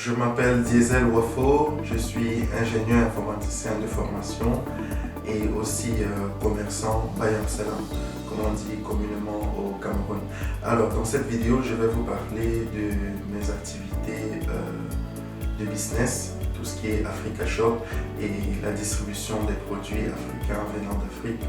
je m'appelle Diesel Wafo, je suis ingénieur informaticien de formation et aussi commerçant Bayam Salam, comme on dit communément au Cameroun. Alors dans cette vidéo, je vais vous parler de mes activités de business, tout ce qui est Africa Shop et la distribution des produits africains venant d'Afrique,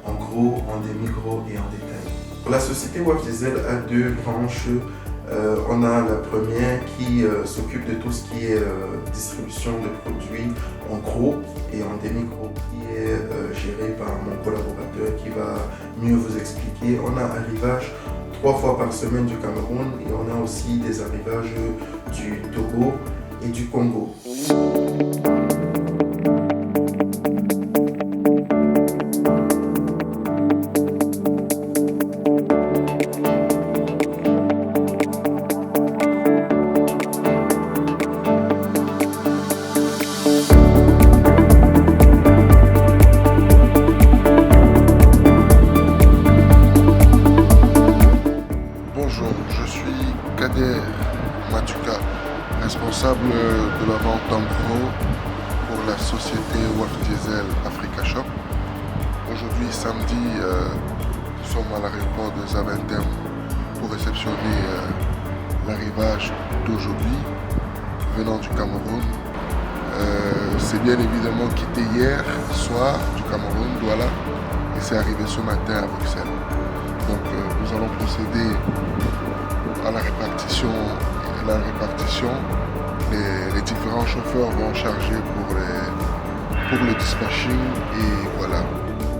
en gros, en demi-gros et en détail. La société WAF Diesel a deux branches. On a la première qui s'occupe de tout ce qui est distribution de produits en gros et en demi-gros, qui est géré par mon collaborateur qui va mieux vous expliquer. On a arrivage 3 fois par semaine du Cameroun et on a aussi des arrivages du Togo et du Congo. Responsable de la vente en gros pour la société WAF Diesel Africa Shop. Aujourd'hui, samedi, nous sommes à l'aéroport de Zaventem pour réceptionner l'arrivage d'aujourd'hui venant du Cameroun. C'est bien évidemment quitté hier soir du Cameroun, Douala, et c'est arrivé ce matin à Bruxelles. Donc nous allons procéder à la répartition. Les différents chauffeurs vont charger pour le dispatching et voilà.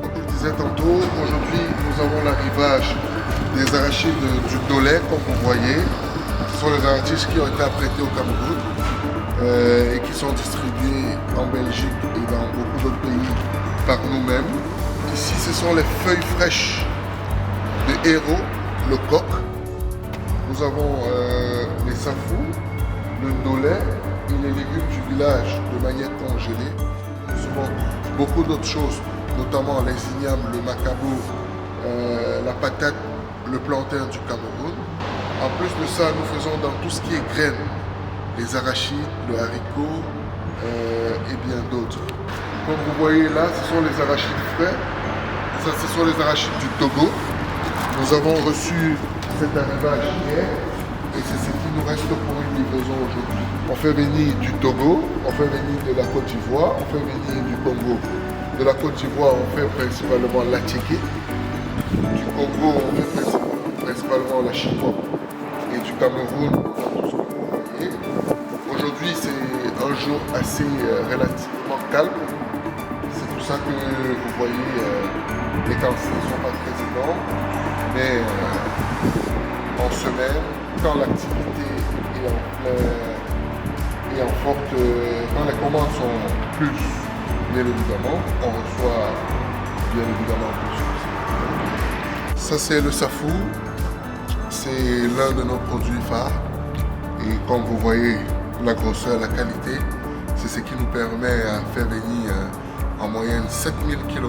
Comme je disais tantôt, aujourd'hui nous avons l'arrivage des arachides du Dolay, comme vous voyez. Ce sont les arachides qui ont été apprêtés au Cameroun et qui sont distribués en Belgique et dans beaucoup d'autres pays par nous-mêmes. Ici ce sont les feuilles fraîches de héros, le coq. Nous avons les safous, le dolay et les légumes du village de manière congelée. Nous avons beaucoup d'autres choses, notamment les ignames, le macabo, la patate, le plantain du Cameroun. En plus de ça, nous faisons dans tout ce qui est graines, les arachides, le haricot et bien d'autres. Comme vous voyez là, ce sont les arachides frais. Ça, ce sont les arachides du Togo. Nous avons reçu cet arrivage hier et c'est ce qui nous reste pour une livraison aujourd'hui. On fait venir du Togo, on fait venir de la Côte d'Ivoire, on fait venir du Congo. De la Côte d'Ivoire, on fait principalement la tchéké. Du Congo, on fait principalement la chipop. Et du Cameroun, on a tout ce que vous voyez. Aujourd'hui, c'est un jour assez relativement calme. C'est pour ça que vous voyez les quantités ne sont pas très énormes. Mais en semaine, quand l'activité est en forte, quand les commandes sont plus, bien évidemment, on reçoit bien évidemment plus. Ça c'est le safou, c'est l'un de nos produits phares. Et comme vous voyez la grosseur, la qualité, c'est ce qui nous permet à faire venir en moyenne 7000 kg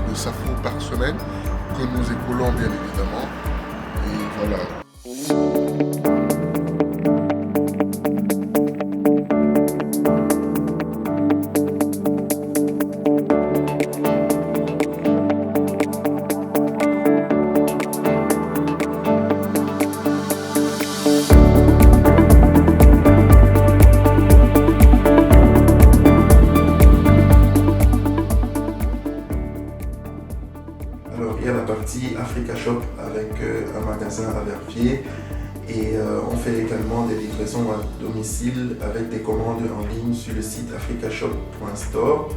de safou par semaine, que nous écoulons bien évidemment. Et voilà. Alors, il y a la partie Africa Shop avec un magasin à Verviers et on fait également des livraisons à domicile avec des commandes en ligne sur le site africashop.store.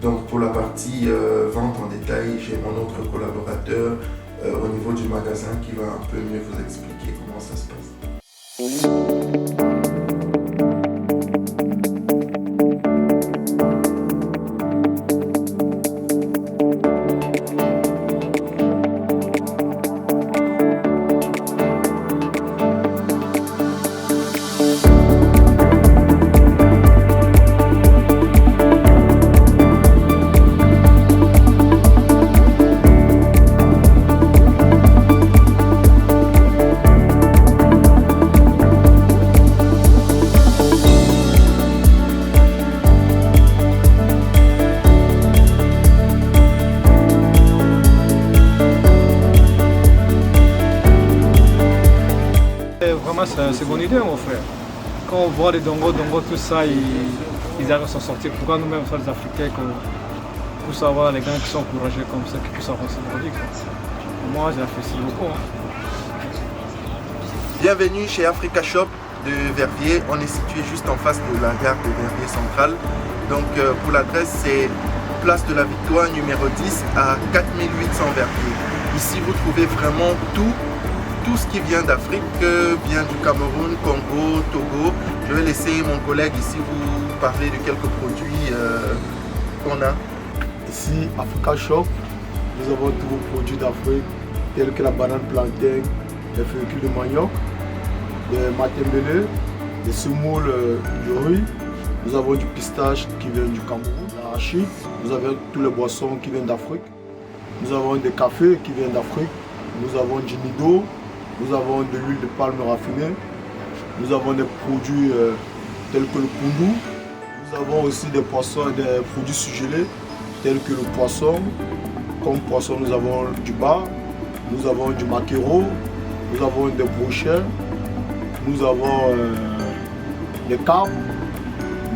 Donc pour la partie vente en détail, j'ai mon autre collaborateur au niveau du magasin qui va un peu mieux vous expliquer comment ça se passe. c'est bonne idée, mon frère. Quand on voit les Dongo, tout ça, ils arrivent à s'en sortir. Pourquoi nous-mêmes, les Africains, pour savoir les gars qui sont encouragés comme ça, qui puissent avancer dans la vie. Moi, j'apprécie beaucoup. Bienvenue chez Africa Shop de Verviers. On est situé juste en face de la gare de Verviers Centrale. Donc pour l'adresse, c'est place de la Victoire numéro 10 à 4800 Verviers. Ici, vous trouvez vraiment tout ce qui vient d'Afrique, vient du Cameroun, Congo, Togo. Je vais laisser mon collègue ici vous parler de quelques produits qu'on a. Ici, Africa Shop, nous avons tous vos produits d'Afrique, tels que la banane plantain, les fécules de manioc, les matembele, les semoules de riz. Nous avons du pistache qui vient du Cameroun, l'arachide. Nous avons tous les boissons qui viennent d'Afrique. Nous avons des cafés qui viennent d'Afrique. Nous avons du nido. Nous avons de l'huile de palme raffinée. Nous avons des produits tels que le pundu. Nous avons aussi des poissons, des produits surgelés tels que le poisson. Comme poisson, nous avons du bar, nous avons du maquereau, nous avons des brochets, nous avons des carpes,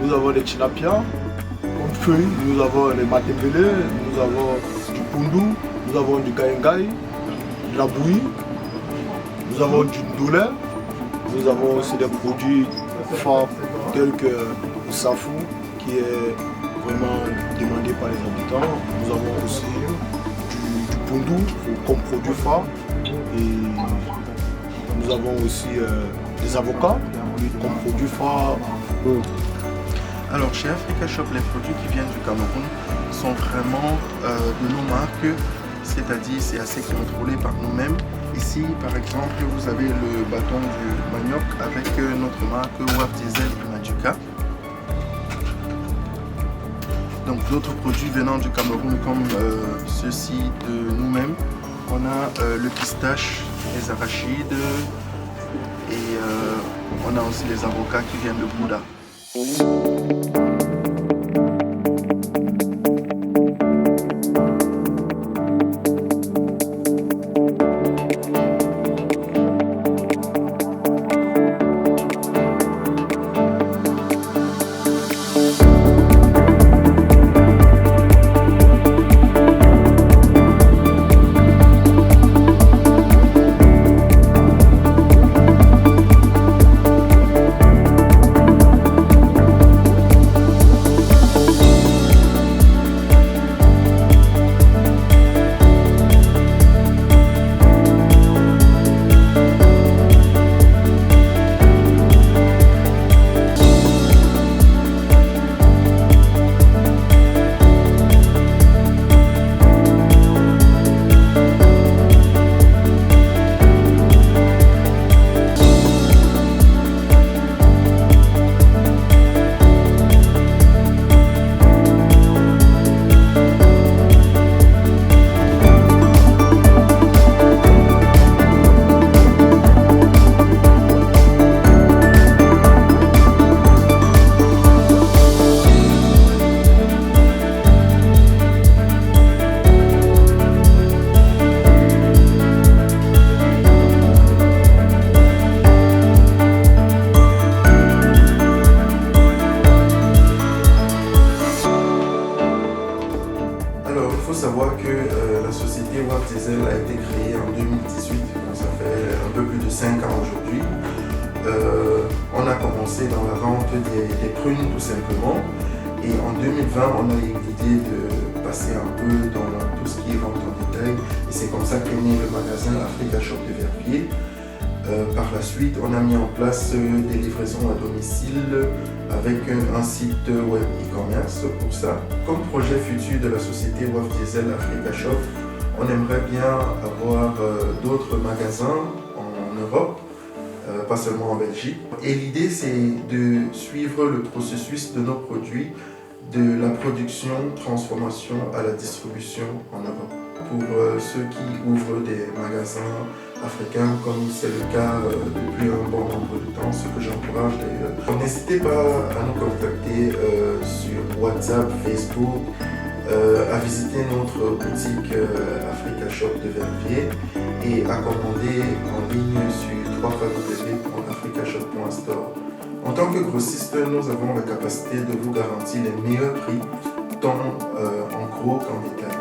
nous avons des tilapia. Comme feuilles, nous avons les matembele, nous avons du pundu, nous avons du gaengai, de la bouillie, nous avons du ndolé, nous avons aussi des produits forts tels que le safou qui est vraiment demandé par les habitants. Nous avons aussi du pundu comme produit phare et nous avons aussi des avocats comme produit phare. Alors chez Africa Shop, les produits qui viennent du Cameroun sont vraiment de nos marques, c'est-à-dire c'est assez contrôlé par nous-mêmes. Ici par exemple vous avez le bâton du manioc avec notre marque Waf Diesel et Maduka. Donc d'autres produits venant du Cameroun comme ceux-ci de nous-mêmes. On a le pistache, les arachides et on a aussi les avocats qui viennent de Bouddha. La société Waf Diesel a été créée en 2018, donc ça fait un peu plus de 5 ans aujourd'hui. On a commencé dans la vente des prunes tout simplement, et en 2020 on a eu l'idée de passer un peu dans tout ce qui est vente en détail, et c'est comme ça qu'est né le magasin Africa Shop de Verviers. Par la suite, on a mis en place des livraisons à domicile avec un site web e-commerce pour ça. Comme projet futur de la société Waf Diesel Africa Shop, on aimerait bien avoir d'autres magasins en Europe, pas seulement en Belgique. Et l'idée, c'est de suivre le processus de nos produits, de la production, transformation à la distribution en Europe. Pour ceux qui ouvrent des magasins africains, comme c'est le cas depuis un bon nombre de temps, ce que j'encourage d'ailleurs. N'hésitez pas à nous contacter sur WhatsApp, Facebook, à visiter notre boutique Africa Shop. Shop de Verviers et à commander en ligne sur www.africashop.store. En tant que grossiste, nous avons la capacité de vous garantir les meilleurs prix, tant en gros qu'en détail.